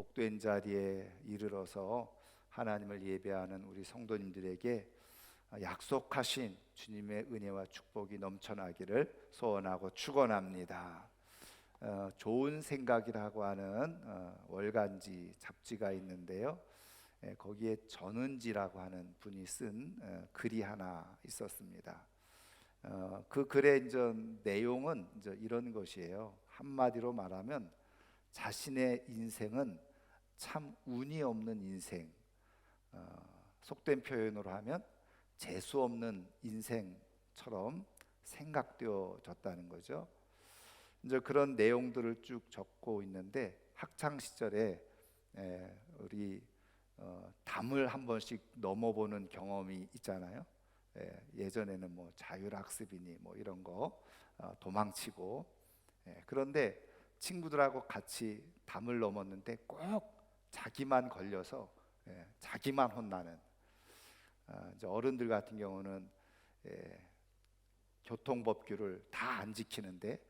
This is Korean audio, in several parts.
복된 자리에 이르러서 하나님을 예배하는 우리 성도님들에게 약속하신 주님의 은혜와 축복이 넘쳐나기를 소원하고 축원합니다. 좋은 생각이라고 하는 월간지 잡지가 있는데요. 거기에 전은지라고 하는 분이 쓴 글이 하나 있었습니다. 그 글의 이제 내용은 이제 이런 것이에요. 한마디로 말하면 자신의 인생은 참 운이 없는 인생, 속된 표현으로 하면 재수 없는 인생처럼 생각되어졌다는 거죠. 이제 그런 내용들을 쭉 적고 있는데 학창 시절에 우리 담을 한 번씩 넘어보는 경험이 있잖아요. 예전에는 뭐 자율학습이니 뭐 이런 거 도망치고, 그런데 친구들하고 같이 담을 넘었는데 꼭 자기만 걸려서 자기만 혼나는, 이제 어른들 같은 경우는 교통법규를 다 안 지키는데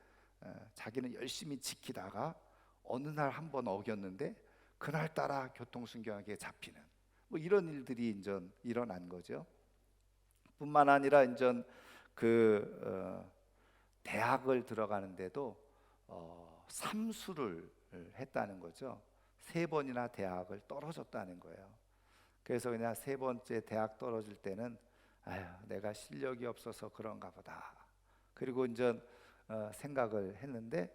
자기는 열심히 지키다가 어느 날 한 번 어겼는데 그날따라 교통순경하게 잡히는, 뭐 이런 일들이 이제 일어난 거죠. 뿐만 아니라 이제 대학을 들어가는데도 삼수를 했다는 거죠. 3번이나 대학을 떨어졌다는 거예요. 그래서 그냥 3번째 대학 떨어질 때는 아휴, 내가 실력이 없어서 그런가 보다. 그리고 이제 생각을 했는데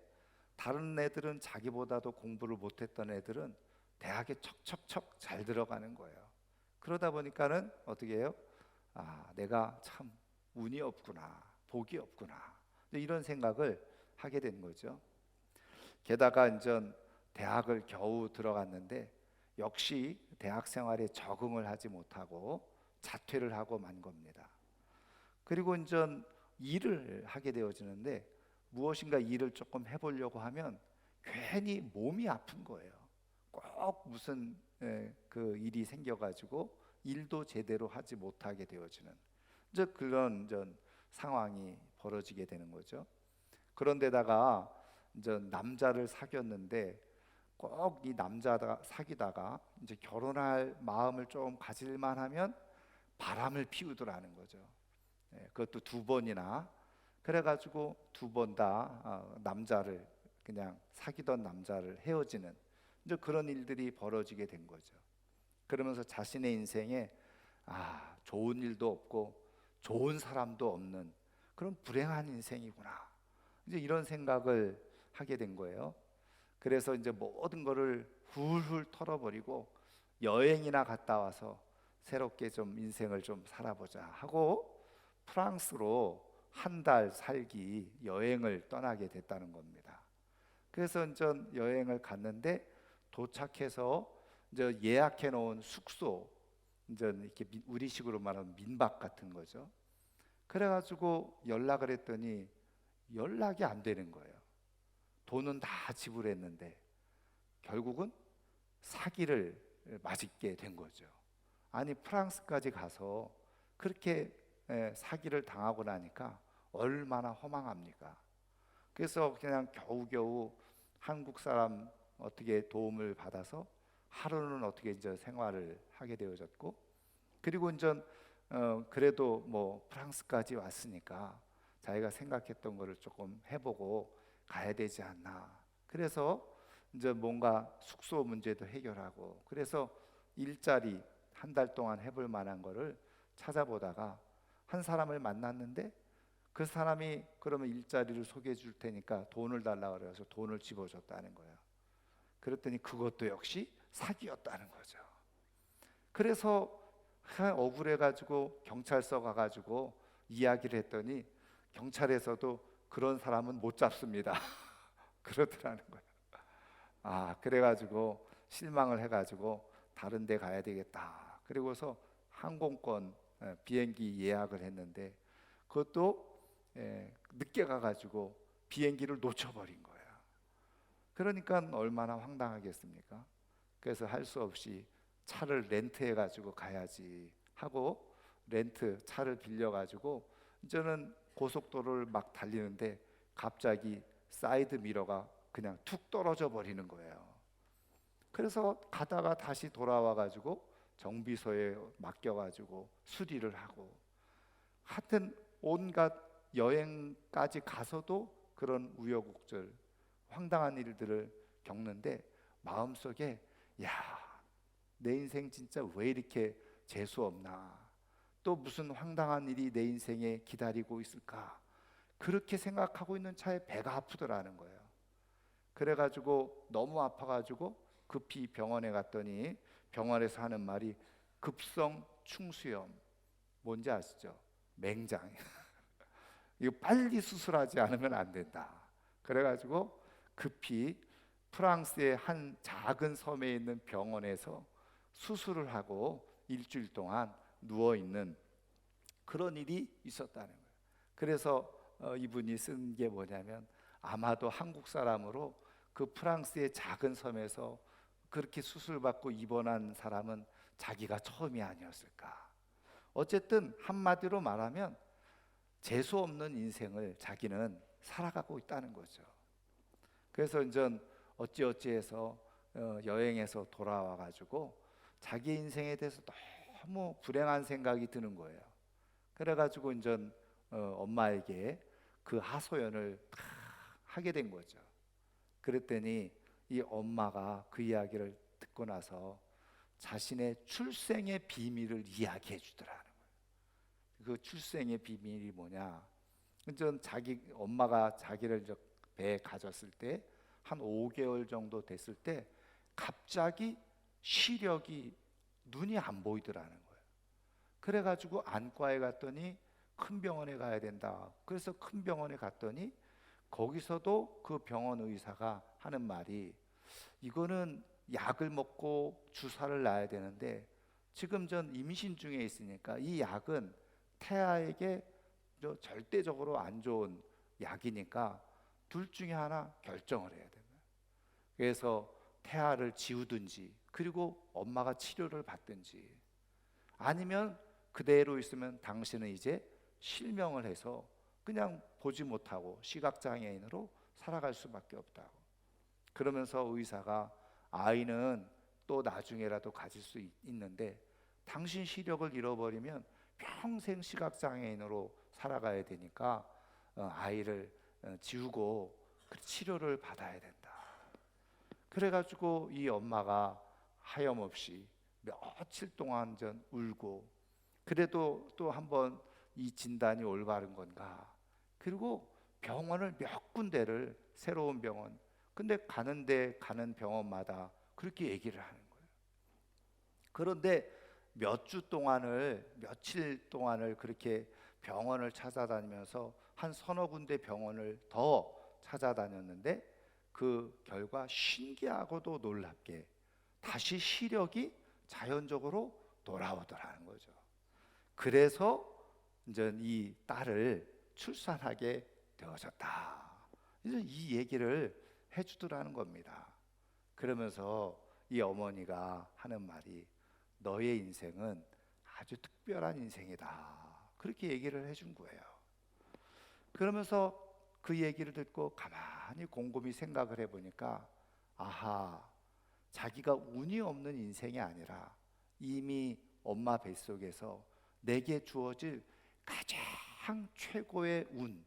다른 애들은, 자기보다도 공부를 못했던 애들은 대학에 척척척 잘 들어가는 거예요. 그러다 보니까는 어떻게 해요? 아, 내가 참 운이 없구나, 복이 없구나, 이런 생각을 하게 된 거죠. 게다가 이제 대학을 겨우 들어갔는데 역시 대학 생활에 적응을 하지 못하고 자퇴를 하고 만 겁니다. 그리고 이제 일을 하게 되어지는데 무엇인가 일을 조금 해보려고 하면 괜히 몸이 아픈 거예요. 꼭 무슨 그 일이 생겨가지고 일도 제대로 하지 못하게 되어지는 이제 그런 상황이 벌어지게 되는 거죠. 그런데다가 이제 남자를 사귀었는데 꼭 이 남자가 사귀다가 이제 결혼할 마음을 좀 가질만 하면 바람을 피우더라는 거죠. 그것도 2번이나. 그래가지고 2번 다 남자를, 그냥 사귀던 남자를 헤어지는 이제 그런 일들이 벌어지게 된 거죠. 그러면서 자신의 인생에 좋은 일도 없고 좋은 사람도 없는 그런 불행한 인생이구나, 이제 이런 생각을 하게 된 거예요. 그래서 이제 모든 거를 훌훌 털어버리고 여행이나 갔다 와서 새롭게 좀 인생을 좀 살아보자 하고 프랑스로 한 달 살기 여행을 떠나게 됐다는 겁니다. 그래서 이제 여행을 갔는데 도착해서 이제 예약해 놓은 숙소, 이제 이렇게 우리식으로 말하면 민박 같은 거죠. 그래가지고 연락을 했더니 연락이 안 되는 거예요. 돈은 다 지불했는데 결국은 사기를 맞게 된 거죠. 아니, 프랑스까지 가서 그렇게 사기를 당하고 나니까 얼마나 허망합니까? 그래서 그냥 겨우겨우 한국 사람 어떻게 도움을 받아서 하루는 어떻게 이제 생활을 하게 되어졌고, 그리고 이제 그래도 뭐 프랑스까지 왔으니까 자기가 생각했던 거를 조금 해보고 가야 되지 않나. 그래서 이제 뭔가 숙소 문제도 해결하고, 그래서 일자리 한 달 동안 해볼 만한 거를 찾아보다가 한 사람을 만났는데 그 사람이 그러면 일자리를 소개해 줄 테니까 돈을 달라 그래서 돈을 집어줬다는 거예요. 그랬더니 그것도 역시 사기였다는 거죠. 그래서 억울해 가지고 경찰서 가가지고 이야기를 했더니 경찰에서도 그런 사람은 못 잡습니다. 그러더라는 거예요. 그래가지고 실망을 해가지고 다른 데 가야 되겠다. 그리고서 항공권 비행기 예약을 했는데 그것도 늦게 가가지고 비행기를 놓쳐버린 거예요. 그러니까 얼마나 황당하겠습니까? 그래서 할 수 없이 차를 렌트해가지고 가야지 하고 렌트 차를 빌려가지고 저는 고속도로를 막 달리는데 갑자기 사이드 미러가 그냥 툭 떨어져 버리는 거예요. 그래서 가다가 다시 돌아와 가지고 정비소에 맡겨 가지고 수리를 하고, 하여튼 온갖 여행까지 가서도 그런 우여곡절, 황당한 일들을 겪는데 마음속에, 야, 내 인생 진짜 왜 이렇게 재수 없나, 또 무슨 황당한 일이 내 인생에 기다리고 있을까, 그렇게 생각하고 있는 차에 배가 아프더라는 거예요. 그래가지고 너무 아파가지고 급히 병원에 갔더니 병원에서 하는 말이 급성 충수염, 뭔지 아시죠? 맹장. 이거 빨리 수술하지 않으면 안 된다. 그래가지고 급히 프랑스의 한 작은 섬에 있는 병원에서 수술을 하고 일주일 동안 누워 있는 그런 일이 있었다는 거예요. 그래서 이분이 쓴 게 뭐냐면, 아마도 한국 사람으로 그 프랑스의 작은 섬에서 그렇게 수술받고 입원한 사람은 자기가 처음이 아니었을까. 어쨌든 한마디로 말하면 재수 없는 인생을 자기는 살아가고 있다는 거죠. 그래서 이제 어찌어찌해서 여행에서 돌아와 가지고 자기 인생에 대해서 너무 불행한 생각이 드는 거예요. 그래가지고 이제 엄마에게 그 하소연을 다 하게 된 거죠. 그랬더니 이 엄마가 그 이야기를 듣고 나서 자신의 출생의 비밀을 이야기해 주더라는 거예요. 그 출생의 비밀이 뭐냐? 전 자기 엄마가 자기를 저 배에 가졌을 때 한 5개월 정도 됐을 때 갑자기 시력이, 눈이 안 보이더라는 거예요. 그래가지고 안과에 갔더니 큰 병원에 가야 된다. 그래서 큰 병원에 갔더니 거기서도 그 병원 의사가 하는 말이, 이거는 약을 먹고 주사를 놔야 되는데 지금 전 임신 중에 있으니까 이 약은 태아에게 절대적으로 안 좋은 약이니까 둘 중에 하나 결정을 해야 된다. 그래서 태아를 지우든지, 그리고 엄마가 치료를 받든지, 아니면 그대로 있으면 당신은 이제 실명을 해서 그냥 보지 못하고 시각장애인으로 살아갈 수밖에 없다고. 그러면서 의사가, 아이는 또 나중에라도 가질 수 있는데 당신 시력을 잃어버리면 평생 시각장애인으로 살아가야 되니까 아이를 지우고 치료를 받아야 된다. 그래가지고 이 엄마가 하염없이 며칠 동안 전 울고, 그래도 또 한번 이 진단이 올바른 건가, 그리고 병원을 몇 군데를, 새로운 병원, 근데 가는 병원마다 그렇게 얘기를 하는 거예요. 그런데 며칠 동안을 그렇게 병원을 찾아다니면서 한 서너 군데 병원을 더 찾아다녔는데 그 결과 신기하고도 놀랍게 다시 시력이 자연적으로 돌아오더라는 거죠. 그래서 이제 이 딸을 출산하게 되어졌다. 이제 이 얘기를 해주더라는 겁니다. 그러면서 이 어머니가 하는 말이, 너의 인생은 아주 특별한 인생이다. 그렇게 얘기를 해준 거예요. 그러면서 그 얘기를 듣고 가만히 곰곰이 생각을 해보니까, 아하, 자기가 운이 없는 인생이 아니라 이미 엄마 뱃속에서 내게 주어질 가장 최고의 운,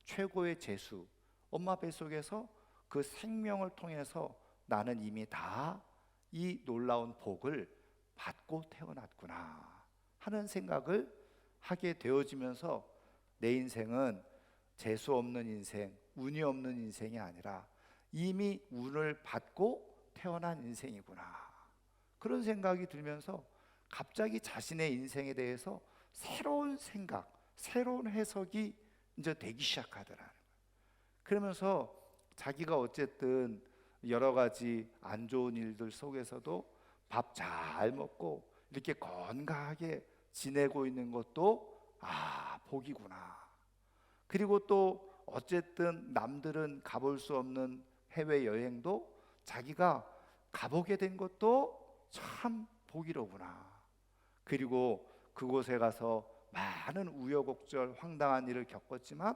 최고의 재수, 엄마 뱃속에서 그 생명을 통해서 나는 이미 다 이 놀라운 복을 받고 태어났구나 하는 생각을 하게 되어지면서, 내 인생은 재수 없는 인생, 운이 없는 인생이 아니라 이미 운을 받고 태어난 인생이구나, 그런 생각이 들면서 갑자기 자신의 인생에 대해서 새로운 생각, 새로운 해석이 이제 되기 시작하더라는 거예요. 그러면서 자기가 어쨌든 여러 가지 안 좋은 일들 속에서도 밥 잘 먹고 이렇게 건강하게 지내고 있는 것도 복이구나. 그리고 또 어쨌든 남들은 가볼 수 없는 해외여행도 자기가 가보게 된 것도 참 복이로구나. 그리고 그곳에 가서 많은 우여곡절, 황당한 일을 겪었지만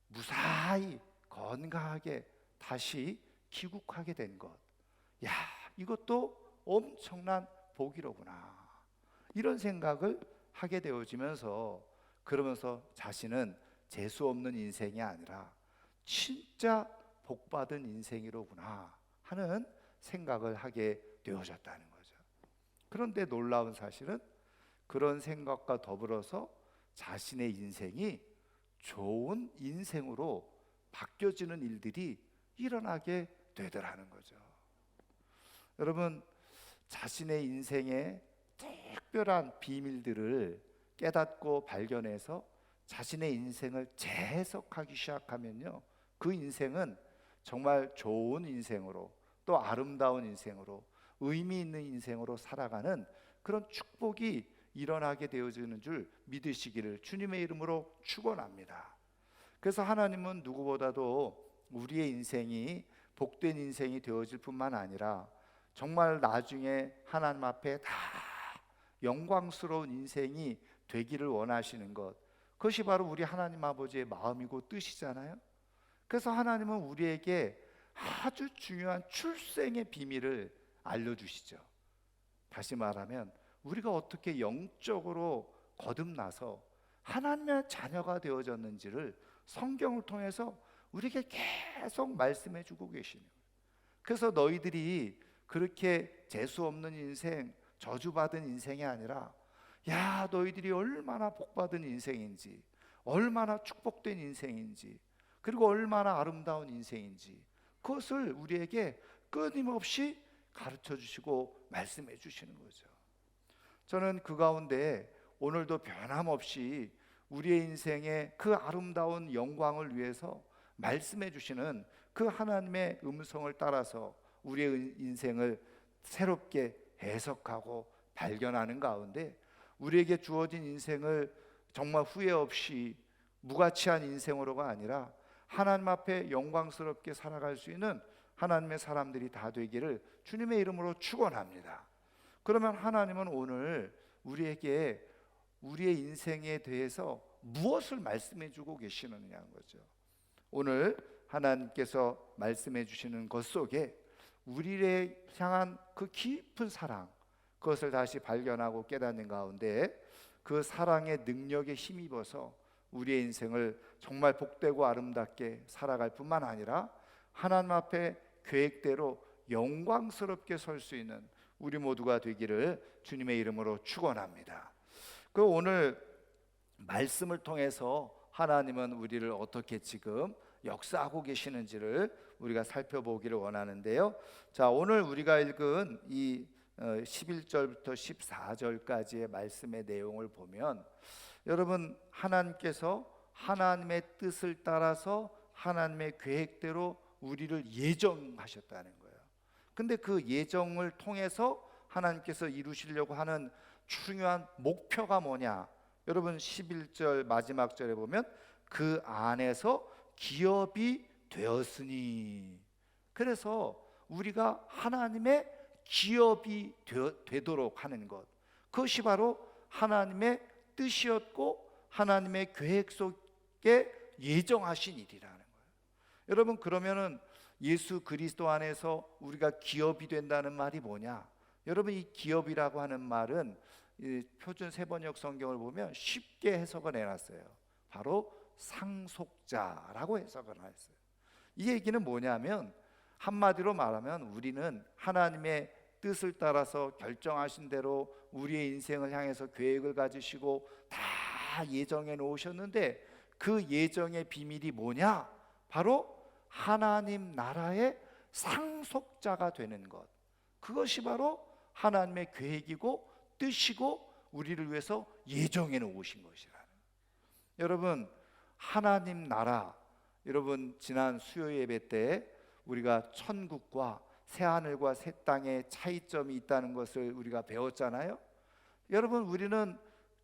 무사히 건강하게 다시 귀국하게 된 것, 야, 이것도 엄청난 복이로구나. 이런 생각을 하게 되어지면서, 그러면서 자신은 재수 없는 인생이 아니라 진짜 복받은 인생이로구나 하는 생각을 하게 되어졌다는 거죠. 그런데 놀라운 사실은 그런 생각과 더불어서 자신의 인생이 좋은 인생으로 바뀌어지는 일들이 일어나게 되더라는 거죠. 여러분, 자신의 인생의 특별한 비밀들을 깨닫고 발견해서 자신의 인생을 재해석하기 시작하면요, 그 인생은 정말 좋은 인생으로, 또 아름다운 인생으로, 의미 있는 인생으로 살아가는 그런 축복이 일어나게 되어지는 줄 믿으시기를 주님의 이름으로 축원합니다. 그래서 하나님은 누구보다도 우리의 인생이 복된 인생이 되어질 뿐만 아니라 정말 나중에 하나님 앞에 다 영광스러운 인생이 되기를 원하시는 것, 그것이 바로 우리 하나님 아버지의 마음이고 뜻이잖아요. 그래서 하나님은 우리에게 아주 중요한 출생의 비밀을 알려주시죠. 다시 말하면 우리가 어떻게 영적으로 거듭나서 하나님의 자녀가 되어졌는지를 성경을 통해서 우리에게 계속 말씀해 주고 계시는 거예요. 그래서 너희들이 그렇게 재수 없는 인생, 저주받은 인생이 아니라, 야, 너희들이 얼마나 복받은 인생인지, 얼마나 축복된 인생인지, 그리고 얼마나 아름다운 인생인지, 그것을 우리에게 끊임없이 가르쳐 주시고 말씀해 주시는 거죠. 저는 그 가운데 오늘도 변함없이 우리의 인생의 그 아름다운 영광을 위해서 말씀해 주시는 그 하나님의 음성을 따라서 우리의 인생을 새롭게 해석하고 발견하는 가운데, 우리에게 주어진 인생을 정말 후회 없이 무가치한 인생으로가 아니라 하나님 앞에 영광스럽게 살아갈 수 있는 하나님의 사람들이 다 되기를 주님의 이름으로 축원합니다. 그러면 하나님은 오늘 우리에게 우리의 인생에 대해서 무엇을 말씀해 주고 계시느냐는 거죠. 오늘 하나님께서 말씀해 주시는 것 속에 우리를 향한 그 깊은 사랑, 그것을 다시 발견하고 깨닫는 가운데 그 사랑의 능력에 힘입어서 우리의 인생을 정말 복되고 아름답게 살아갈 뿐만 아니라 하나님 앞에 계획대로 영광스럽게 설 수 있는 우리 모두가 되기를 주님의 이름으로 축원합니다. 그 오늘 말씀을 통해서 하나님은 우리를 어떻게 지금 역사하고 계시는지를 우리가 살펴보기를 원하는데요. 자, 오늘 우리가 읽은 이 11절부터 14절까지의 말씀의 내용을 보면, 여러분, 하나님께서 하나님의 뜻을 따라서 하나님의 계획대로 우리를 예정하셨다는 거예요. 근데 그 예정을 통해서 하나님께서 이루시려고 하는 중요한 목표가 뭐냐? 여러분, 11절 마지막 절에 보면 그 안에서 기업이 되었으니, 그래서 우리가 하나님의 기업이 되도록 하는 것, 그것이 바로 하나님의 뜻이었고 하나님의 계획 속에 예정하신 일이라는 거예요. 여러분, 그러면은 예수 그리스도 안에서 우리가 기업이 된다는 말이 뭐냐? 여러분, 이 기업이라고 하는 말은 이 표준 세번역 성경을 보면 쉽게 해석을 해놨어요. 바로 상속자라고 해석을 했어요. 이 얘기는 뭐냐면, 한마디로 말하면 우리는 하나님의 뜻을 따라서 결정하신 대로 우리의 인생을 향해서 계획을 가지시고 다 예정해 놓으셨는데, 그 예정의 비밀이 뭐냐? 바로 하나님 나라의 상속자가 되는 것, 그것이 바로 하나님의 계획이고 뜻이고 우리를 위해서 예정해 놓으신 것이라는. 여러분, 하나님 나라, 여러분, 지난 수요 예배 때 우리가 천국과 새하늘과 새 땅의 차이점이 있다는 것을 우리가 배웠잖아요. 여러분, 우리는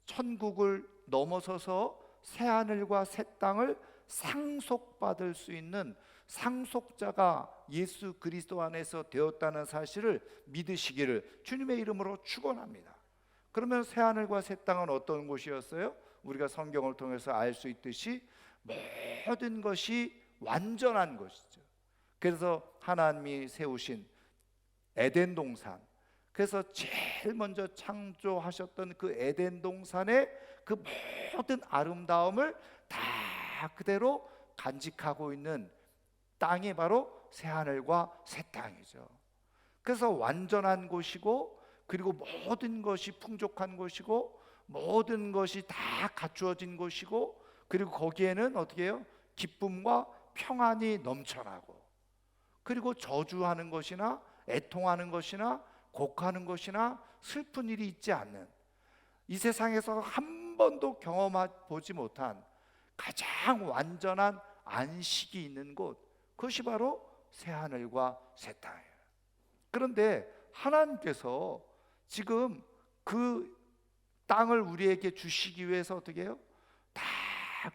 천국을 넘어서서 새하늘과 새 땅을 상속받을 수 있는 상속자가 예수 그리스도 안에서 되었다는 사실을 믿으시기를 주님의 이름으로 축원합니다. 그러면 새하늘과 새 땅은 어떤 곳이었어요? 우리가 성경을 통해서 알 수 있듯이 모든 것이 완전한 것이죠. 그래서 하나님이 세우신 에덴 동산. 그래서 제일 먼저 창조하셨던 그 에덴 동산의 그 모든 아름다움을 다 그대로 간직하고 있는 땅이 바로 새하늘과 새 땅이죠. 그래서 완전한 곳이고, 그리고 모든 것이 풍족한 곳이고, 모든 것이 다 갖추어진 곳이고, 그리고 거기에는 어떻게 해요? 기쁨과 평안이 넘쳐나고, 그리고 저주하는 것이나 애통하는 것이나 곡하는 것이나 슬픈 일이 있지 않는, 이 세상에서 한 번도 경험해보지 못한 가장 완전한 안식이 있는 곳, 그것이 바로 새하늘과 새 땅이에요. 그런데 하나님께서 지금 그 땅을 우리에게 주시기 위해서 어떻게 해요? 다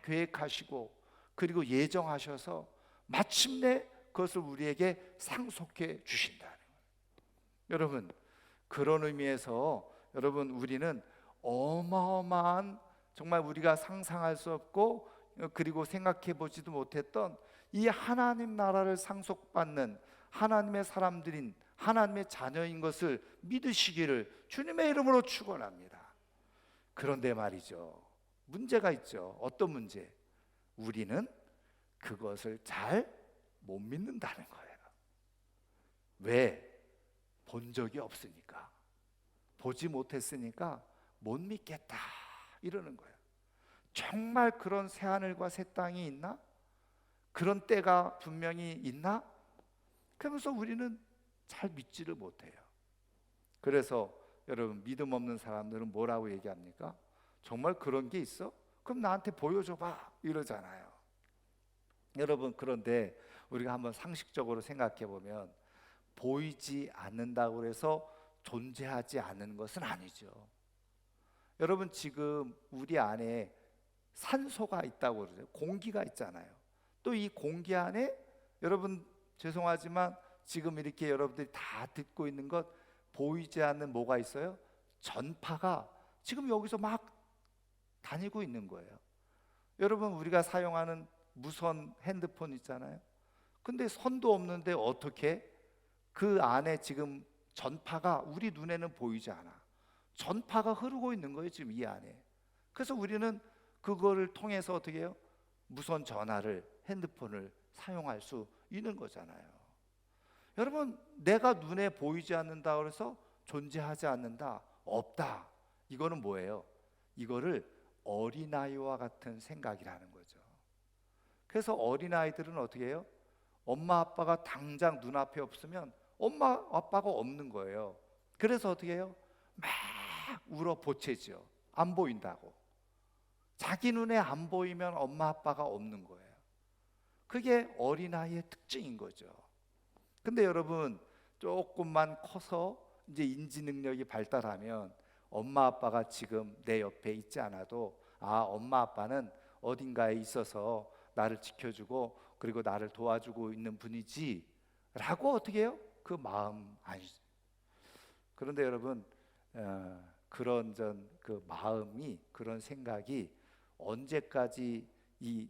계획하시고, 그리고 예정하셔서 마침내 그것을 우리에게 상속해 주신다는 거예요. 여러분, 그런 의미에서 여러분, 우리는 어마어마한, 정말 우리가 상상할 수 없고 그리고 생각해 보지도 못했던 이 하나님 나라를 상속받는 하나님의 사람들인, 하나님의 자녀인 것을 믿으시기를 주님의 이름으로 축원합니다. 그런데 말이죠, 문제가 있죠. 어떤 문제? 우리는 그것을 잘 못 믿는다는 거예요. 왜? 본 적이 없으니까, 보지 못했으니까 못 믿겠다 이러는 거예요. 정말 그런 새하늘과 새 땅이 있나? 그런 때가 분명히 있나? 그러면서 우리는 잘 믿지를 못해요. 그래서 여러분, 믿음 없는 사람들은 뭐라고 얘기합니까? 정말 그런 게 있어? 그럼 나한테 보여줘봐 이러잖아요. 여러분, 그런데 우리가 한번 상식적으로 생각해 보면, 보이지 않는다고 해서 존재하지 않는 것은 아니죠. 여러분, 지금 우리 안에 산소가 있다고 그러죠. 공기가 있잖아요. 또 이 공기 안에, 여러분 죄송하지만 지금 이렇게 여러분들이 다 듣고 있는 것, 보이지 않는 뭐가 있어요? 전파가 지금 여기서 막 다니고 있는 거예요. 여러분, 우리가 사용하는 무선 핸드폰 있잖아요. 근데 선도 없는데 어떻게 그 안에 지금 전파가 우리 눈에는 보이지 않아. 전파가 흐르고 있는 거예요, 지금 이 안에. 그래서 우리는 그거를 통해서 어떻게 해요? 무선 전화를, 핸드폰을 사용할 수 있는 거잖아요. 여러분, 내가 눈에 보이지 않는다 그래서 존재하지 않는다, 없다, 이거는 뭐예요? 이거를 어린아이와 같은 생각이라는 거죠. 그래서 어린아이들은 어떻게 해요? 엄마 아빠가 당장 눈앞에 없으면 엄마 아빠가 없는 거예요. 그래서 어떻게 해요? 막 울어 보채죠. 안 보인다고. 자기 눈에 안 보이면 엄마 아빠가 없는 거예요. 그게 어린아이의 특징인 거죠. 근데 여러분, 조금만 커서 이제 인지 능력이 발달하면 엄마 아빠가 지금 내 옆에 있지 않아도, 아, 엄마 아빠는 어딘가에 있어서 나를 지켜주고 그리고 나를 도와주고 있는 분이지 라고 어떻게 해요? 그 마음 아니죠. 그런데 여러분, 그런 그 마음이, 그런 생각이 언제까지 이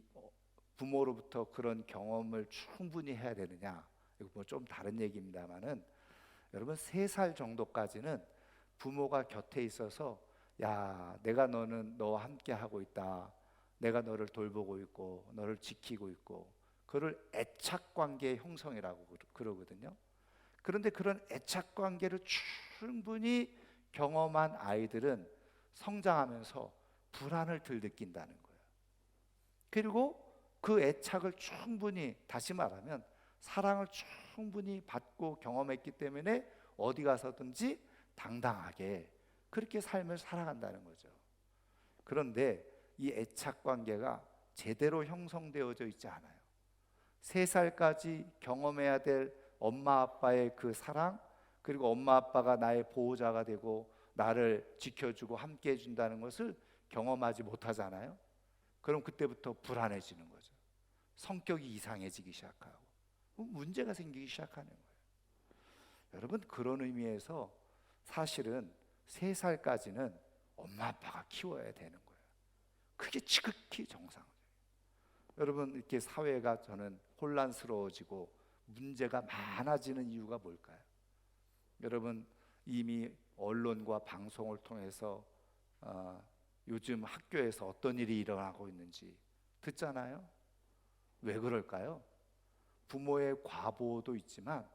부모로부터 그런 경험을 충분히 해야 되느냐? 이거 뭐 좀 다른 얘기입니다만은, 여러분 3살 정도까지는 부모가 곁에 있어서, 야, 내가 너는 너와 함께 하고 있다, 내가 너를 돌보고 있고 너를 지키고 있고, 그걸 애착관계의 형성이라고 그러거든요. 그런데 그런 애착관계를 충분히 경험한 아이들은 성장하면서 불안을 덜 느낀다는 거예요. 그리고 그 애착을 충분히, 다시 말하면 사랑을 충분히 받고 경험했기 때문에 어디 가서든지 당당하게 그렇게 삶을 살아간다는 거죠. 그런데 이 애착관계가 제대로 형성되어져 있지 않아요. 3살까지 경험해야 될 엄마 아빠의 그 사랑, 그리고 엄마 아빠가 나의 보호자가 되고 나를 지켜주고 함께 해준다는 것을 경험하지 못하잖아요. 그럼 그때부터 불안해지는 거죠. 성격이 이상해지기 시작하고 문제가 생기기 시작하는 거예요. 여러분, 그런 의미에서 사실은 3살까지는 엄마 아빠가 키워야 되는 거예요. 그게 지극히 정상이에요. 여러분, 이렇게 사회가 저는 혼란스러워지고 문제가 많아지는 이유가 뭘까요? 여러분 이미 언론과 방송을 통해서 요즘 학교에서 어떤 일이 일어나고 있는지 듣잖아요. 왜 그럴까요? 부모의 과보도 있지만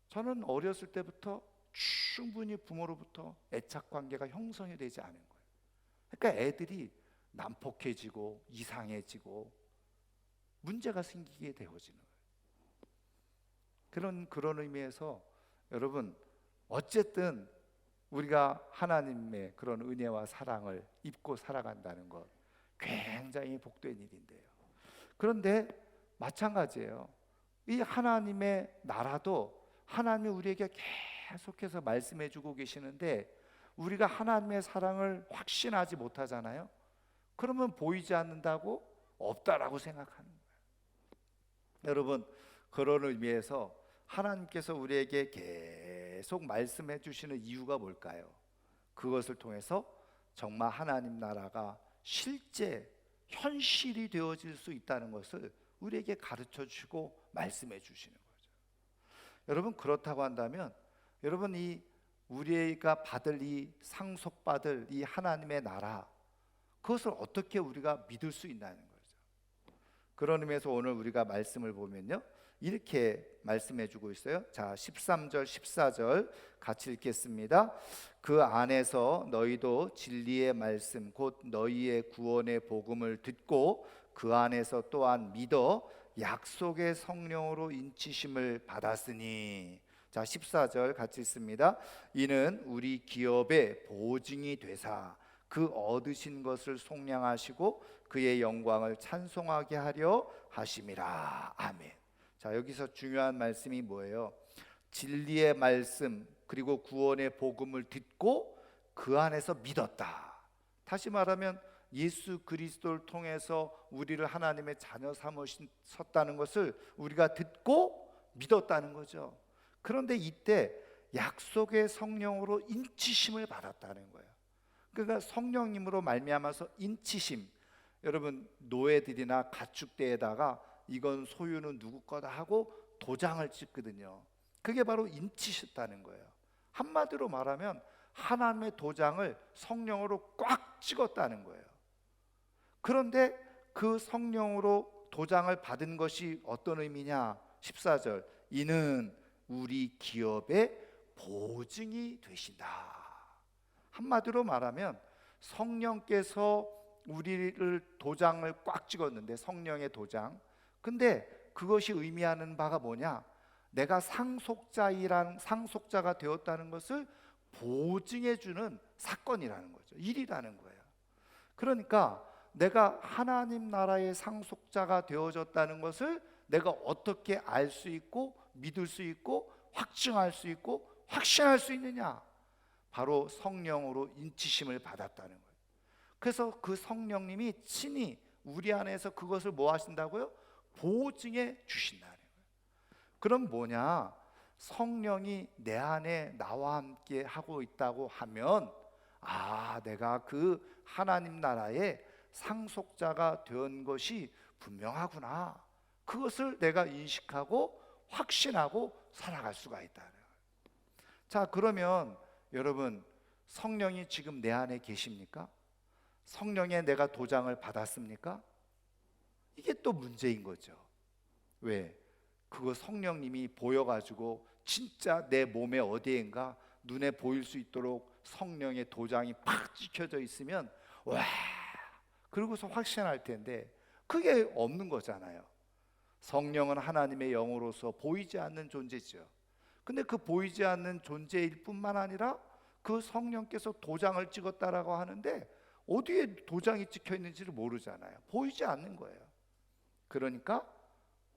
저는 어렸을 때부터 충분히 부모로부터 애착 관계가 형성이 되지 않은 거예요. 그러니까 애들이 난폭해지고 이상해지고 문제가 생기게 되어지는 거예요. 그런 의미에서 여러분 어쨌든 우리가 하나님의 그런 은혜와 사랑을 입고 살아간다는 것 굉장히 복된 일인데요. 그런데 마찬가지예요. 이 하나님의 나라도 하나님이 우리에게 계속해서 말씀해 주고 계시는데 우리가 하나님의 사랑을 확신하지 못하잖아요. 그러면 보이지 않는다고 없다라고 생각하는 거예요. 여러분 그런 의미에서 하나님께서 우리에게 계속 말씀해 주시는 이유가 뭘까요? 그것을 통해서 정말 하나님 나라가 실제 현실이 되어질 수 있다는 것을 우리에게 가르쳐 주시고 말씀해 주시는 거죠. 여러분 그렇다고 한다면 여러분 이 우리가 받을 이 상속받을 이 하나님의 나라 그것을 어떻게 우리가 믿을 수 있나는 거죠. 그런 의미에서 오늘 우리가 말씀을 보면요 이렇게 말씀해 주고 있어요. 자 13절 14절 같이 읽겠습니다. 그 안에서 너희도 진리의 말씀 곧 너희의 구원의 복음을 듣고 그 안에서 또한 믿어 약속의 성령으로 인치심을 받았으니 자 14절 같이 읽습니다. 이는 우리 기업의 보증이 되사 그 얻으신 것을 속량하시고 그의 영광을 찬송하게 하려 하심이라. 아멘. 자 여기서 중요한 말씀이 뭐예요? 진리의 말씀 그리고 구원의 복음을 듣고 그 안에서 믿었다. 다시 말하면 예수 그리스도를 통해서 우리를 하나님의 자녀 삼으셨다는 것을 우리가 듣고 믿었다는 거죠. 그런데 이때 약속의 성령으로 인치심을 받았다는 거예요. 그러니까 성령님으로 말미암아서 인치심. 여러분 노예들이나 가축대에다가 이건 소유는 누구 거다 하고 도장을 찍거든요. 그게 바로 인치셨다는 거예요. 한마디로 말하면 하나님의 도장을 성령으로 꽉 찍었다는 거예요. 그런데 그 성령으로 도장을 받은 것이 어떤 의미냐? 14절 이는 우리 기업의 보증이 되신다. 한마디로 말하면 성령께서 우리를 도장을 꽉 찍었는데 성령의 도장. 근데 그것이 의미하는 바가 뭐냐? 내가 상속자가 되었다는 것을 보증해 주는 사건이라는 거죠. 일이라는 거예요. 그러니까 내가 하나님 나라의 상속자가 되어졌다는 것을 내가 어떻게 알 수 있고 믿을 수 있고 확증할 수 있고 확신할 수 있느냐? 바로 성령으로 인치심을 받았다는 거예요. 그래서 그 성령님이 친히 우리 안에서 그것을 뭐 하신다고요? 보증해 주신다는 거예요. 그럼 뭐냐? 성령이 내 안에 나와 함께 하고 있다고 하면 내가 그 하나님 나라의 상속자가 된 것이 분명하구나. 그것을 내가 인식하고 확신하고 살아갈 수가 있다는 거예요. 자, 그러면 여러분 성령이 지금 내 안에 계십니까? 성령의 내가 도장을 받았습니까? 이게 또 문제인 거죠. 왜? 그거 성령님이 보여가지고 진짜 내 몸의 어디엔가 눈에 보일 수 있도록 성령의 도장이 팍 찍혀져 있으면 와 그러고서 확신할 텐데 그게 없는 거잖아요. 성령은 하나님의 영으로서 보이지 않는 존재죠. 근데 그 보이지 않는 존재일 뿐만 아니라 그 성령께서 도장을 찍었다라고 하는데 어디에 도장이 찍혀 있는지를 모르잖아요. 보이지 않는 거예요. 그러니까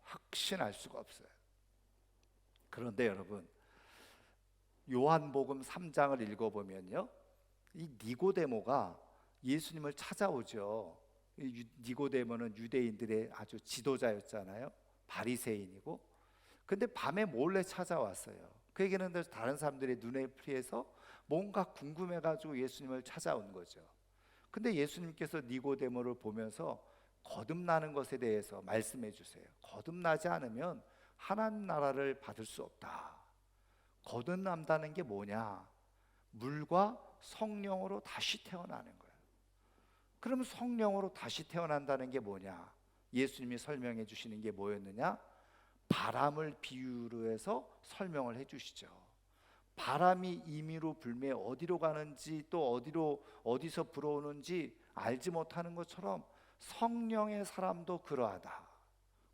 확신할 수가 없어요. 그런데 여러분 요한복음 3장을 읽어보면요 이 니고데모가 예수님을 찾아오죠. 니고데모는 유대인들의 아주 지도자였잖아요. 바리새인이고 근데 밤에 몰래 찾아왔어요. 그에게는 다른 사람들의 눈에 피해서 뭔가 궁금해가지고 예수님을 찾아온 거죠. 근데 예수님께서 니고데모를 보면서 거듭나는 것에 대해서 말씀해 주세요. 거듭나지 않으면 하나님 나라를 받을 수 없다. 거듭난다는 게 뭐냐? 물과 성령으로 다시 태어나는 거예요. 그럼 성령으로 다시 태어난다는 게 뭐냐? 예수님이 설명해 주시는 게 뭐였느냐? 바람을 비유로 해서 설명을 해 주시죠. 바람이 임의로 불매 어디로 가는지 또 어디서 불어오는지 알지 못하는 것처럼 성령의 사람도 그러하다.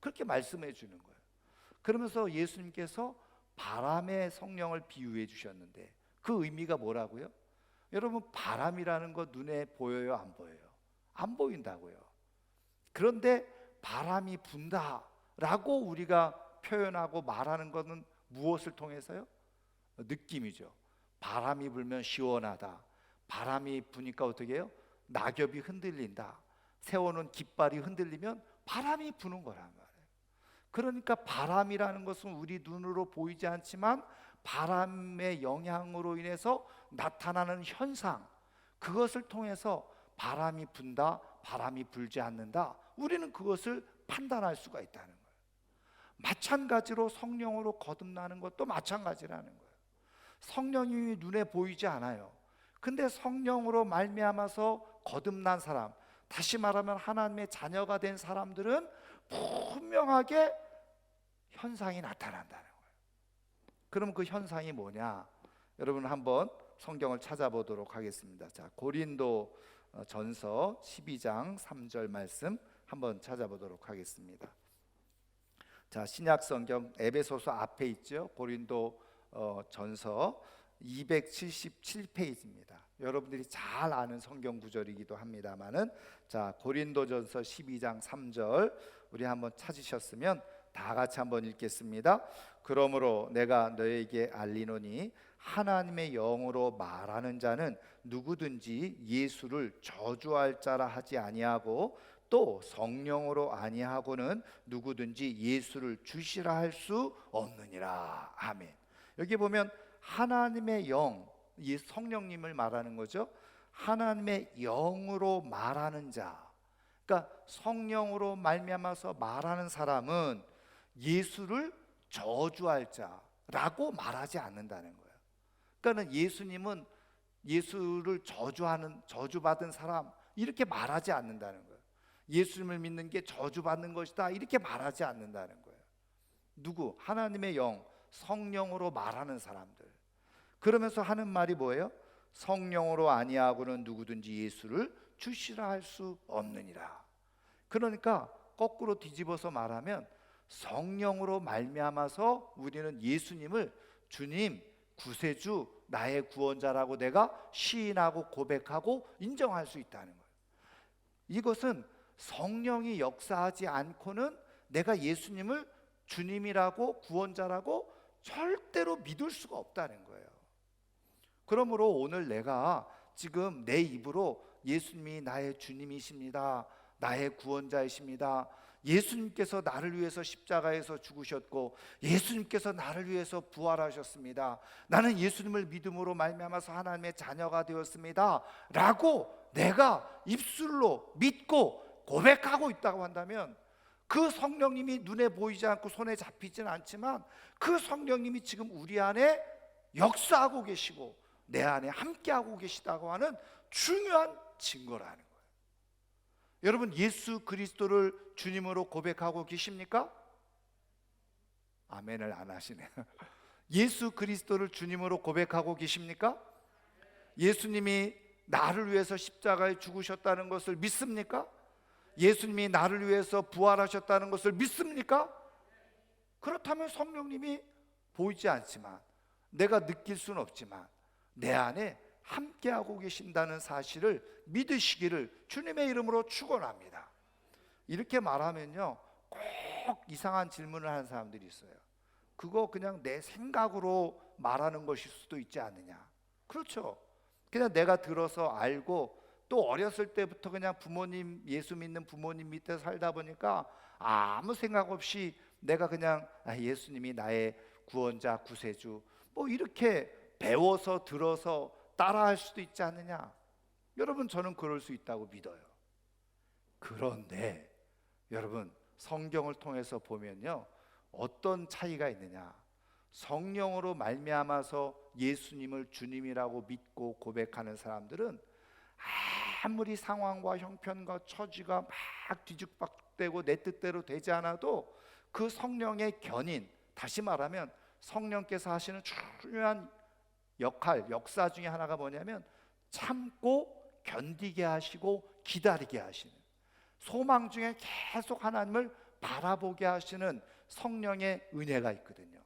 그렇게 말씀해 주는 거예요. 그러면서 예수님께서 바람의 성령을 비유해 주셨는데 그 의미가 뭐라고요? 여러분, 바람이라는 거 눈에 보여요, 안 보여요? 안 보인다고요. 그런데 바람이 분다라고 우리가 표현하고 말하는 것은 무엇을 통해서요? 느낌이죠. 바람이 불면 시원하다. 바람이 부니까 어떻게 해요? 낙엽이 흔들린다. 세워놓은 깃발이 흔들리면 바람이 부는 거란 말이에요. 그러니까 바람이라는 것은 우리 눈으로 보이지 않지만 바람의 영향으로 인해서 나타나는 현상, 그것을 통해서 바람이 분다, 바람이 불지 않는다, 우리는 그것을 판단할 수가 있다는 거예요. 마찬가지로 성령으로 거듭나는 것도 마찬가지라는 거예요. 성령이 눈에 보이지 않아요. 근데 성령으로 말미암아서 거듭난 사람, 다시 말하면 하나님의 자녀가 된 사람들은 분명하게 현상이 나타난다는 거예요. 그럼 그 현상이 뭐냐? 여러분 한번 성경을 찾아보도록 하겠습니다. 자, 고린도 전서 12장 3절 말씀 한번 찾아보도록 하겠습니다. 자, 신약 성경 에베소서 앞에 있죠. 고린도 전서 277페이지입니다. 여러분들이 잘 아는 성경 구절이기도 합니다만은, 자, 고린도전서 12장 3절 우리 한번 찾으셨으면 다 같이 한번 읽겠습니다. 그러므로 내가 너에게 알리노니 하나님의 영으로 말하는 자는 누구든지 예수를 저주할 자라 하지 아니하고 또 성령으로 아니하고는 누구든지 예수를 주시라 할 수 없느니라. 아멘. 여기 보면 하나님의 영, 이 성령님을 말하는 거죠. 하나님의 영으로 말하는 자, 그러니까 성령으로 말미암아서 말하는 사람은 예수를 저주할 자라고 말하지 않는다는 거예요. 그러니까 예수님은 예수를 저주받은 사람 이렇게 말하지 않는다는 거예요. 예수님을 믿는 게 저주받는 것이다 이렇게 말하지 않는다는 거예요. 누구? 하나님의 영, 성령으로 말하는 사람들. 그러면서 하는 말이 뭐예요? 성령으로 아니하고는 누구든지 예수를 주시라 할 수 없느니라. 그러니까 거꾸로 뒤집어서 말하면 성령으로 말미암아서 우리는 예수님을 주님, 구세주, 나의 구원자라고 내가 시인하고 고백하고 인정할 수 있다는 거예요. 이것은 성령이 역사하지 않고는 내가 예수님을 주님이라고 구원자라고 절대로 믿을 수가 없다는 거예요. 그러므로 오늘 내가 지금 내 입으로 예수님이 나의 주님이십니다, 나의 구원자이십니다, 예수님께서 나를 위해서 십자가에서 죽으셨고 예수님께서 나를 위해서 부활하셨습니다, 나는 예수님을 믿음으로 말미암아서 하나님의 자녀가 되었습니다 라고 내가 입술로 믿고 고백하고 있다고 한다면, 그 성령님이 눈에 보이지 않고 손에 잡히지는 않지만 그 성령님이 지금 우리 안에 역사하고 계시고 내 안에 함께하고 계시다고 하는 중요한 증거라는 거예요. 여러분, 예수 그리스도를 주님으로 고백하고 계십니까? 아멘을 안 하시네요. 예수 그리스도를 주님으로 고백하고 계십니까? 예수님이 나를 위해서 십자가에 죽으셨다는 것을 믿습니까? 예수님이 나를 위해서 부활하셨다는 것을 믿습니까? 그렇다면 성령님이 보이지 않지만 내가 느낄 수는 없지만 내 안에 함께하고 계신다는 사실을 믿으시기를 주님의 이름으로 축원합니다. 이렇게 말하면요, 꼭 이상한 질문을 하는 사람들이 있어요. 그거 그냥 내 생각으로 말하는 것일 수도 있지 않느냐. 그렇죠. 그냥 내가 들어서 알고 또 어렸을 때부터 그냥 부모님, 예수 믿는 부모님 밑에 살다 보니까 아무 생각 없이 내가 그냥 예수님이 나의 구원자, 구세주 뭐 이렇게 배워서 들어서 따라할 수도 있지 않느냐. 여러분, 저는 그럴 수 있다고 믿어요. 그런데 여러분, 성경을 통해서 보면요, 어떤 차이가 있느냐. 성령으로 말미암아서 예수님을 주님이라고 믿고 고백하는 사람들은 아무리 상황과 형편과 처지가 막 뒤죽박죽되고 내 뜻대로 되지 않아도 그 성령의 견인, 다시 말하면 성령께서 하시는 중요한 역할, 역사 중에 하나가 뭐냐면 참고 견디게 하시고 기다리게 하시는, 소망 중에 계속 하나님을 바라보게 하시는 성령의 은혜가 있거든요.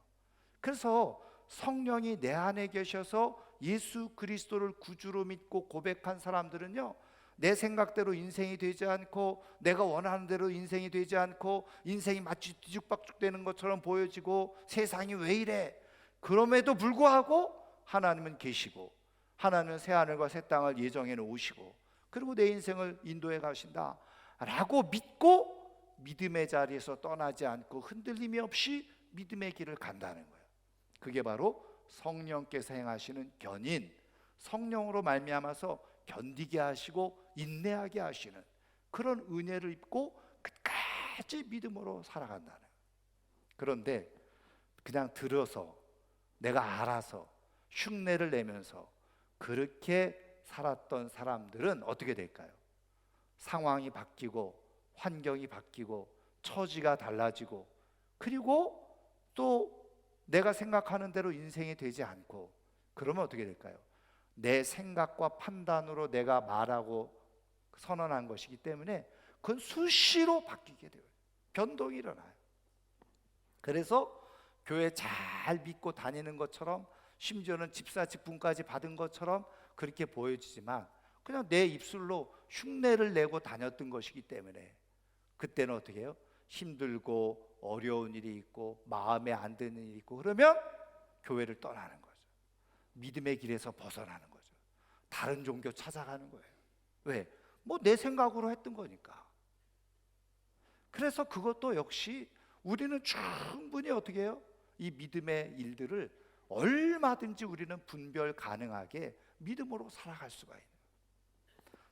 그래서 성령이 내 안에 계셔서 예수 그리스도를 구주로 믿고 고백한 사람들은요, 내 생각대로 인생이 되지 않고 내가 원하는 대로 인생이 되지 않고 인생이 마치 뒤죽박죽되는 것처럼 보여지고 세상이 왜 이래, 그럼에도 불구하고 하나님은 계시고 하나님은 새하늘과 새 땅을 예정해 놓으시고 그리고 내 인생을 인도해 가신다 라고 믿고 믿음의 자리에서 떠나지 않고 흔들림이 없이 믿음의 길을 간다는 거예요. 그게 바로 성령께서 행하시는 견인, 성령으로 말미암아서 견디게 하시고 인내하게 하시는 그런 은혜를 입고 끝까지 믿음으로 살아간다는 거예요. 그런데 그냥 들어서 내가 알아서 흉내를 내면서 그렇게 살았던 사람들은 어떻게 될까요? 상황이 바뀌고 환경이 바뀌고 처지가 달라지고 그리고 또 내가 생각하는 대로 인생이 되지 않고 그러면 어떻게 될까요? 내 생각과 판단으로 내가 말하고 선언한 것이기 때문에 그건 수시로 바뀌게 돼요. 변동이 일어나요. 그래서 교회 잘 믿고 다니는 것처럼, 심지어는 집사 직분까지 받은 것처럼 그렇게 보여지지만 그냥 내 입술로 흉내를 내고 다녔던 것이기 때문에 그때는 어떻게 해요? 힘들고 어려운 일이 있고 마음에 안 드는 일이 있고 그러면 교회를 떠나는 거죠. 믿음의 길에서 벗어나는 거죠. 다른 종교 찾아가는 거예요. 왜? 뭐 내 생각으로 했던 거니까. 그래서 그것도 역시 우리는 충분히 어떻게 해요? 이 믿음의 일들을 얼마든지 우리는 분별 가능하게 믿음으로 살아갈 수가 있는 거예요.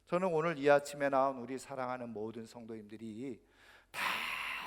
저는 오늘 이 아침에 나온 우리 사랑하는 모든 성도님들이 다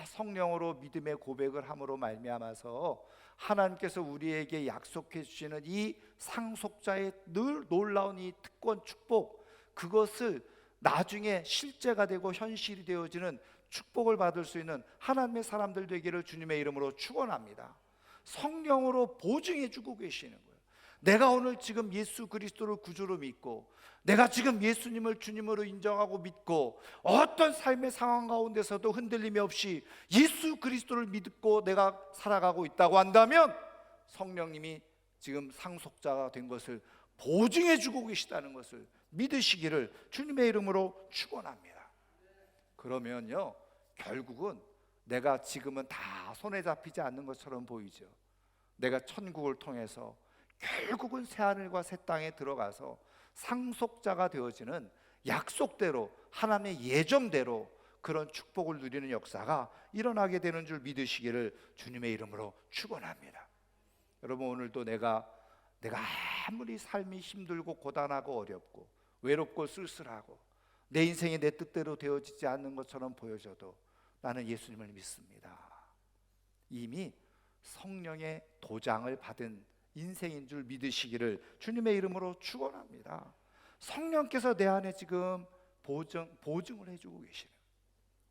성령으로 믿음의 고백을 함으로 말미암아서 하나님께서 우리에게 약속해 주시는 이 상속자의 늘 놀라운 이 특권 축복, 그것을 나중에 실제가 되고 현실이 되어지는 축복을 받을 수 있는 하나님의 사람들 되기를 주님의 이름으로 축원합니다. 성령으로 보증해 주고 계시는 거예요. 내가 오늘 지금 예수 그리스도를 구주로 믿고 내가 지금 예수님을 주님으로 인정하고 믿고 어떤 삶의 상황 가운데서도 흔들림이 없이 예수 그리스도를 믿고 내가 살아가고 있다고 한다면 성령님이 지금 상속자가 된 것을 보증해 주고 계시다는 것을 믿으시기를 주님의 이름으로 축원합니다. 그러면요, 결국은 내가 지금은 다 손에 잡히지 않는 것처럼 보이죠. 내가 천국을 통해서 결국은 새하늘과 새 땅에 들어가서 상속자가 되어지는 약속대로 하나님의 예정대로 그런 축복을 누리는 역사가 일어나게 되는 줄 믿으시기를 주님의 이름으로 축원합니다. 여러분, 오늘도 내가 아무리 삶이 힘들고 고단하고 어렵고 외롭고 쓸쓸하고 내 인생이 내 뜻대로 되어지지 않는 것처럼 보여져도 나는 예수님을 믿습니다. 이미 성령의 도장을 받은 인생인 줄 믿으시기를 주님의 이름으로 축원합니다. 성령께서 내 안에 지금 보증을 해주고 계시는,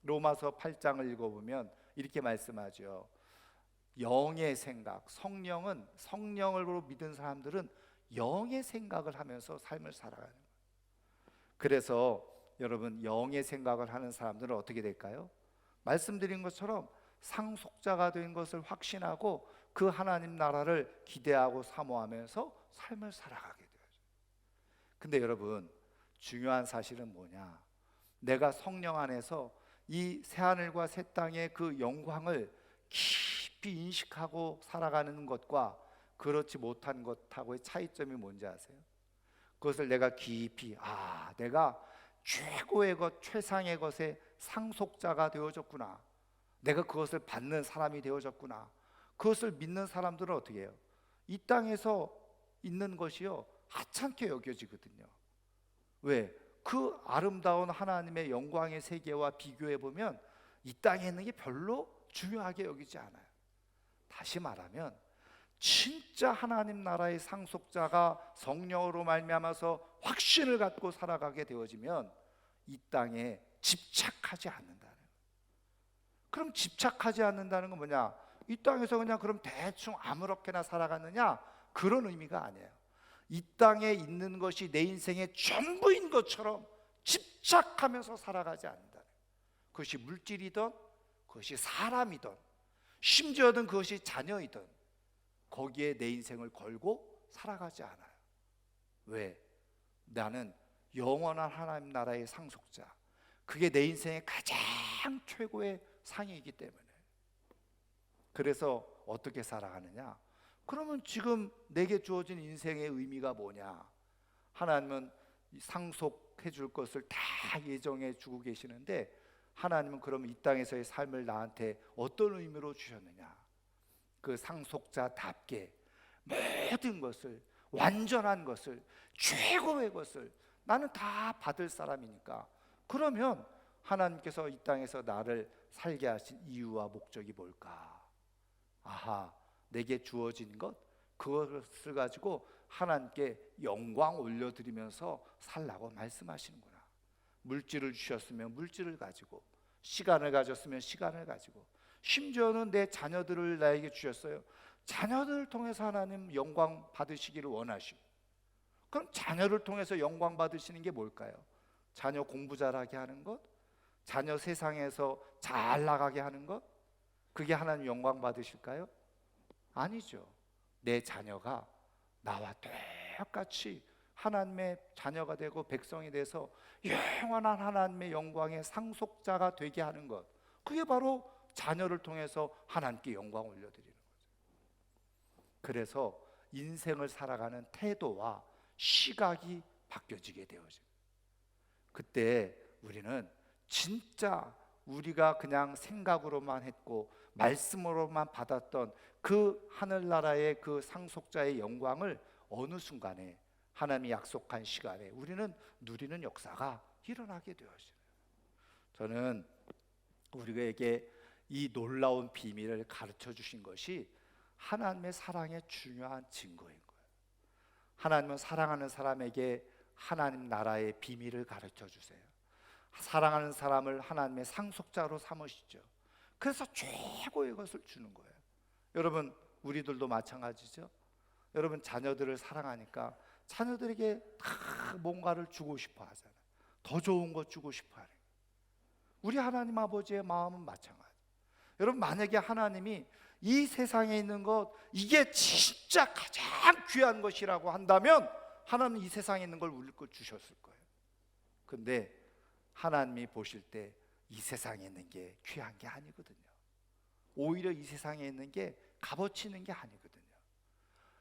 로마서 8장을 읽어보면 이렇게 말씀하죠. 영의 생각, 성령으로 믿은 사람들은 영의 생각을 하면서 삶을 살아가는 거예요. 그래서 여러분, 영의 생각을 하는 사람들은 어떻게 될까요? 말씀드린 것처럼 상속자가 된 것을 확신하고 그 하나님 나라를 기대하고 사모하면서 삶을 살아가게 되죠. 근데 여러분, 중요한 사실은 뭐냐? 내가 성령 안에서 이 새하늘과 새 땅의 그 영광을 깊이 인식하고 살아가는 것과 그렇지 못한 것하고의 차이점이 뭔지 아세요? 그것을 내가 깊이, 내가 최고의 것, 최상의 것의 상속자가 되어졌구나, 내가 그것을 받는 사람이 되어졌구나, 그것을 믿는 사람들은 어떻게 해요? 이 땅에서 있는 것이요, 하찮게 여겨지거든요. 왜? 그 아름다운 하나님의 영광의 세계와 비교해 보면 이 땅에 있는 게 별로 중요하게 여기지 않아요. 다시 말하면 진짜 하나님 나라의 상속자가 성령으로 말미암아서 확신을 갖고 살아가게 되어지면 이 땅에 집착하지 않는다는 거예요. 그럼 집착하지 않는다는 건 뭐냐? 이 땅에서 그냥 그럼 대충 아무렇게나 살아가느냐? 그런 의미가 아니에요. 이 땅에 있는 것이 내 인생의 전부인 것처럼 집착하면서 살아가지 않는다는 거예요. 그것이 물질이든 그것이 사람이든 심지어는 그것이 자녀이든 거기에 내 인생을 걸고 살아가지 않아요. 왜? 나는 영원한 하나님 나라의 상속자, 그게 내 인생의 가장 최고의 상이기 때문에. 그래서 어떻게 살아가느냐? 그러면 지금 내게 주어진 인생의 의미가 뭐냐? 하나님은 상속해 줄 것을 다 예정해 주고 계시는데, 하나님은 그러면 이 땅에서의 삶을 나한테 어떤 의미로 주셨느냐? 그 상속자답게 모든 것을, 완전한 것을, 최고의 것을 나는 다 받을 사람이니까. 그러면 하나님께서 이 땅에서 나를 살게 하신 이유와 목적이 뭘까? 아하, 내게 주어진 것, 그것을 가지고 하나님께 영광 올려드리면서 살라고 말씀하시는구나. 물질을 주셨으면 물질을 가지고, 시간을 가졌으면 시간을 가지고, 심지어는 내 자녀들을 나에게 주셨어요. 자녀들을 통해서 하나님 영광 받으시기를 원하시고, 그럼 자녀를 통해서 영광 받으시는 게 뭘까요? 자녀 공부 잘하게 하는 것, 자녀 세상에서 잘 나가게 하는 것, 그게 하나님 영광 받으실까요? 아니죠. 내 자녀가 나와 똑같이 하나님의 자녀가 되고 백성이 돼서 영원한 하나님의 영광의 상속자가 되게 하는 것, 그게 바로 자녀를 통해서 하나님께 영광 올려드리는 거죠. 그래서 인생을 살아가는 태도와 시각이 바뀌어지게 되어져요. 그때 우리는 진짜 우리가 그냥 생각으로만 했고 말씀으로만 받았던 그 하늘나라의 그 상속자의 영광을 어느 순간에 하나님이 약속한 시간에 우리는 누리는 역사가 일어나게 되어져요. 저는 우리에게 이 놀라운 비밀을 가르쳐 주신 것이 하나님의 사랑의 중요한 증거인 거예요. 하나님은 사랑하는 사람에게 하나님 나라의 비밀을 가르쳐 주세요. 사랑하는 사람을 하나님의 상속자로 삼으시죠. 그래서 최고의 것을 주는 거예요. 여러분, 우리들도 마찬가지죠. 여러분, 자녀들을 사랑하니까 자녀들에게 다 뭔가를 주고 싶어 하잖아요. 더 좋은 것 주고 싶어 하는 거예요. 우리 하나님 아버지의 마음은 마찬가지예요. 여러분, 만약에 하나님이 이 세상에 있는 것, 이게 진짜 가장 귀한 것이라고 한다면 하나님은 이 세상에 있는 걸 우리 걸 주셨을 거예요. 근데 하나님이 보실 때 이 세상에 있는 게 귀한 게 아니거든요. 오히려 이 세상에 있는 게 값어치 있는 게 아니거든요.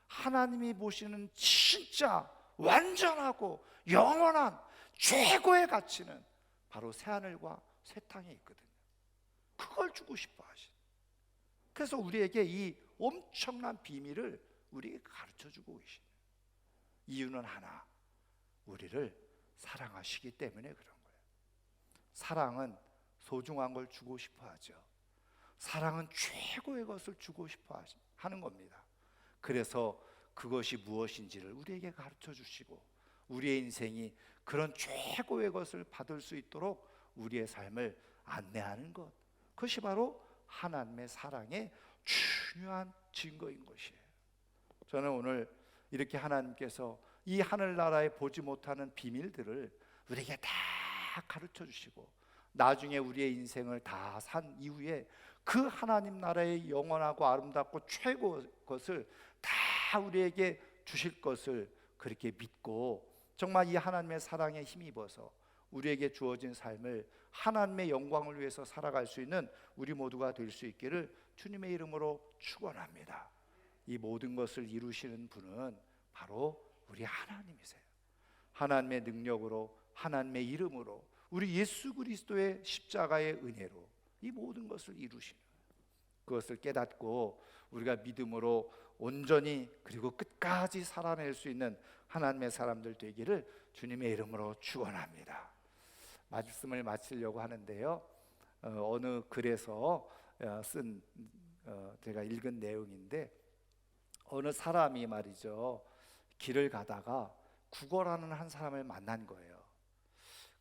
하나님이 보시는 진짜 완전하고 영원한 최고의 가치는 바로 새하늘과 새 땅에 있거든요. 그걸 주고 싶어 하신. 그래서 우리에게 이 엄청난 비밀을 우리에게 가르쳐주고 계시는 이유는 하나, 우리를 사랑하시기 때문에 그런 거예요. 사랑은 소중한 걸 주고 싶어 하죠. 사랑은 최고의 것을 주고 싶어 하는 겁니다. 그래서 그것이 무엇인지를 우리에게 가르쳐 주시고 우리의 인생이 그런 최고의 것을 받을 수 있도록 우리의 삶을 안내하는 것, 그것이 바로 하나님의 사랑의 중요한 증거인 것이에요. 저는 오늘 이렇게 하나님께서 이 하늘나라에 보지 못하는 비밀들을 우리에게 다 가르쳐 주시고 나중에 우리의 인생을 다 산 이후에 그 하나님 나라의 영원하고 아름답고 최고 것을 다 우리에게 주실 것을 그렇게 믿고 정말 이 하나님의 사랑에 힘입어서 우리에게 주어진 삶을 하나님의 영광을 위해서 살아갈 수 있는 우리 모두가 될 수 있기를 주님의 이름으로 축원합니다. 이 모든 것을 이루시는 분은 바로 우리 하나님이세요. 하나님의 능력으로, 하나님의 이름으로, 우리 예수 그리스도의 십자가의 은혜로 이 모든 것을 이루시는, 그것을 깨닫고 우리가 믿음으로 온전히 그리고 끝까지 살아낼 수 있는 하나님의 사람들 되기를 주님의 이름으로 축원합니다. 말씀을 마치려고 하는데요, 어느 글에서 쓴 제가 읽은 내용인데, 어느 사람이 말이죠, 길을 가다가 구걸하는 한 사람을 만난 거예요.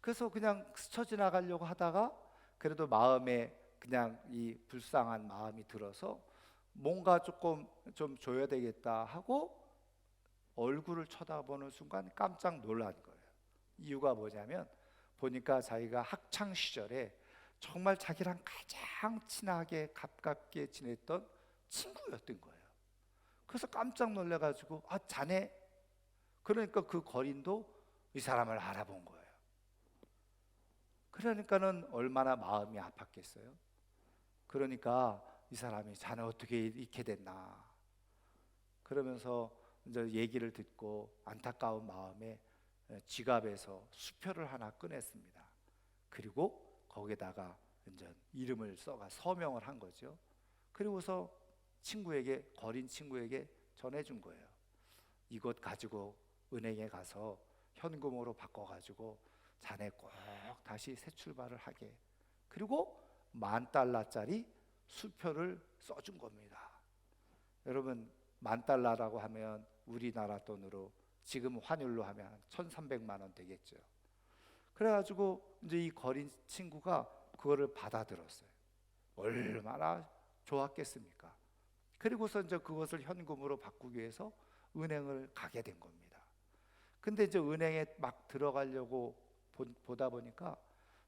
그래서 그냥 스쳐 지나가려고 하다가 그래도 마음에 그냥 이 불쌍한 마음이 들어서 뭔가 조금 좀 줘야 되겠다 하고 얼굴을 쳐다보는 순간 깜짝 놀란 거예요. 이유가 뭐냐면 보니까 자기가 학창 시절에 정말 자기랑 가장 친하게 가깝게 지냈던 친구였던 거예요. 그래서 깜짝 놀래가지고 아 자네, 그러니까 그 거린도 이 사람을 알아본 거예요. 그러니까는 얼마나 마음이 아팠겠어요. 그러니까 이 사람이 자네 어떻게 이렇게 됐나 그러면서 이제 얘기를 듣고 안타까운 마음에 지갑에서 수표를 하나 꺼냈습니다. 그리고 거기다가 이제 이름을 써가 서명을 한 거죠. 그리고서 친구에게, 거린 친구에게 전해준 거예요. 이것 가지고 은행에 가서 현금으로 바꿔가지고 자네 꼭 다시 새 출발을 하게. 그리고 $10,000짜리 수표를 써준 겁니다. 여러분, $10,000라고 하면 우리나라 돈으로 지금 환율로 하면 1,300만 원 되겠죠. 그래가지고 이제 이 거린 친구가 그거를 받아들었어요. 얼마나 좋았겠습니까? 그리고서 이제 그것을 현금으로 바꾸기 위해서 은행을 가게 된 겁니다. 근데 이제 은행에 막 들어가려고 보다 보니까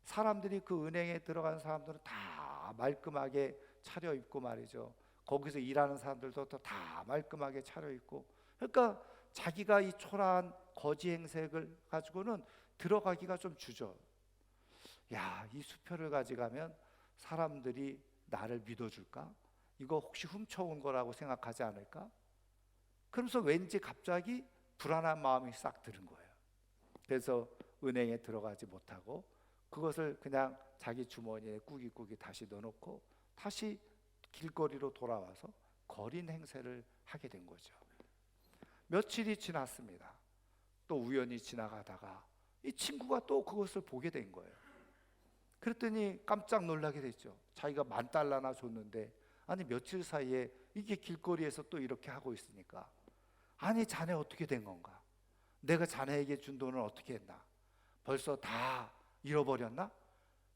사람들이, 그 은행에 들어간 사람들은 다 말끔하게 차려입고 말이죠. 거기서 일하는 사람들도 다 말끔하게 차려입고, 그러니까 자기가 이 초라한 거지 행색을 가지고는 들어가기가 좀 주저. 야, 이 수표를 가져가면 사람들이 나를 믿어줄까? 이거 혹시 훔쳐온 거라고 생각하지 않을까? 그러면서 왠지 갑자기 불안한 마음이 싹 드는 거예요. 그래서 은행에 들어가지 못하고 그것을 그냥 자기 주머니에 꾸깃꾸깃 다시 넣어놓고 다시 길거리로 돌아와서 거린 행세를 하게 된 거죠. 며칠이 지났습니다. 또 우연히 지나가다가 이 친구가 또 그것을 보게 된 거예요. 그랬더니 깜짝 놀라게 됐죠. 자기가 $10,000나 줬는데 아니 며칠 사이에 이게 길거리에서 또 이렇게 하고 있으니까, 아니 자네 어떻게 된 건가? 내가 자네에게 준 돈을 어떻게 했나? 벌써 다 잃어버렸나?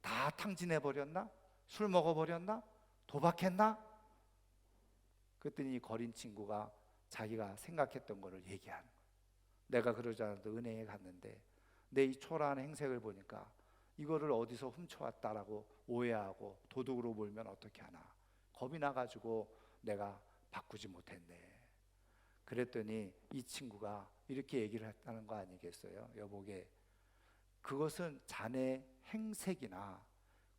다 탕진해버렸나? 술 먹어버렸나? 도박했나? 그랬더니 거린 친구가 자기가 생각했던 거를 얘기하는 거예요. 내가 그러지 않아도 은행에 갔는데 내 이 초라한 행색을 보니까 이거를 어디서 훔쳐왔다라고 오해하고 도둑으로 몰면 어떻게 하나 겁이 나가지고 내가 바꾸지 못했네. 그랬더니 이 친구가 이렇게 얘기를 했다는 거 아니겠어요? 여보게, 그것은 자네 행색이나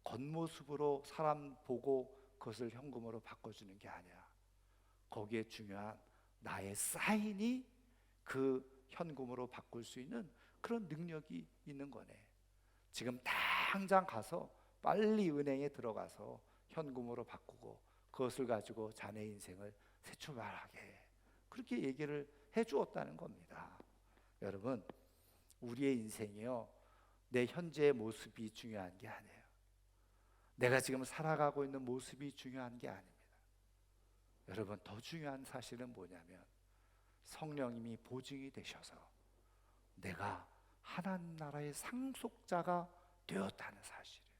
겉모습으로 사람 보고 그것을 현금으로 바꿔주는 게 아니야. 거기에 중요한 나의 사인이 그 현금으로 바꿀 수 있는 그런 능력이 있는 거네. 지금 당장 가서 빨리 은행에 들어가서 현금으로 바꾸고 그것을 가지고 자네 인생을 새 출발하게, 그렇게 얘기를 해주었다는 겁니다. 여러분, 우리의 인생이요, 내 현재의 모습이 중요한 게 아니에요. 내가 지금 살아가고 있는 모습이 중요한 게 아닙니다. 여러분, 더 중요한 사실은 뭐냐면 성령님이 보증이 되셔서 내가 하나님 나라의 상속자가 되었다는 사실이에요.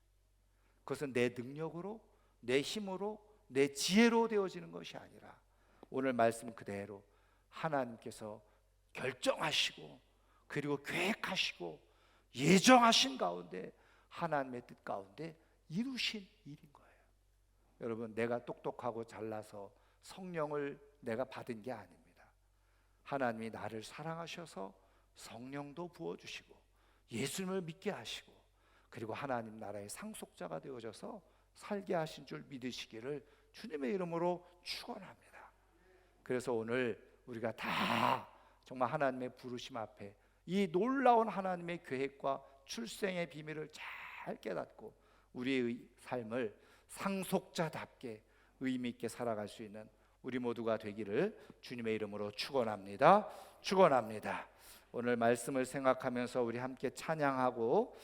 그것은 내 능력으로, 내 힘으로, 내 지혜로 되어지는 것이 아니라 오늘 말씀 그대로 하나님께서 결정하시고 그리고 계획하시고 예정하신 가운데 하나님의 뜻 가운데 이루신 일인 거예요. 여러분, 내가 똑똑하고 잘나서 성령을 내가 받은 게 아닙니다. 하나님이 나를 사랑하셔서 성령도 부어주시고 예수님을 믿게 하시고 그리고 하나님 나라의 상속자가 되어져서 살게 하신 줄 믿으시기를 주님의 이름으로 축원합니다. 그래서 오늘 우리가 다 정말 하나님의 부르심 앞에 이 놀라운 하나님의 계획과 출생의 비밀을 잘 깨닫고 우리의 삶을 상속자답게 의미 있게 살아갈 수 있는 우리 모두가 되기를 주님의 이름으로 축원합니다. 축원합니다. 오늘 말씀을 생각하면서 우리 함께 찬양하고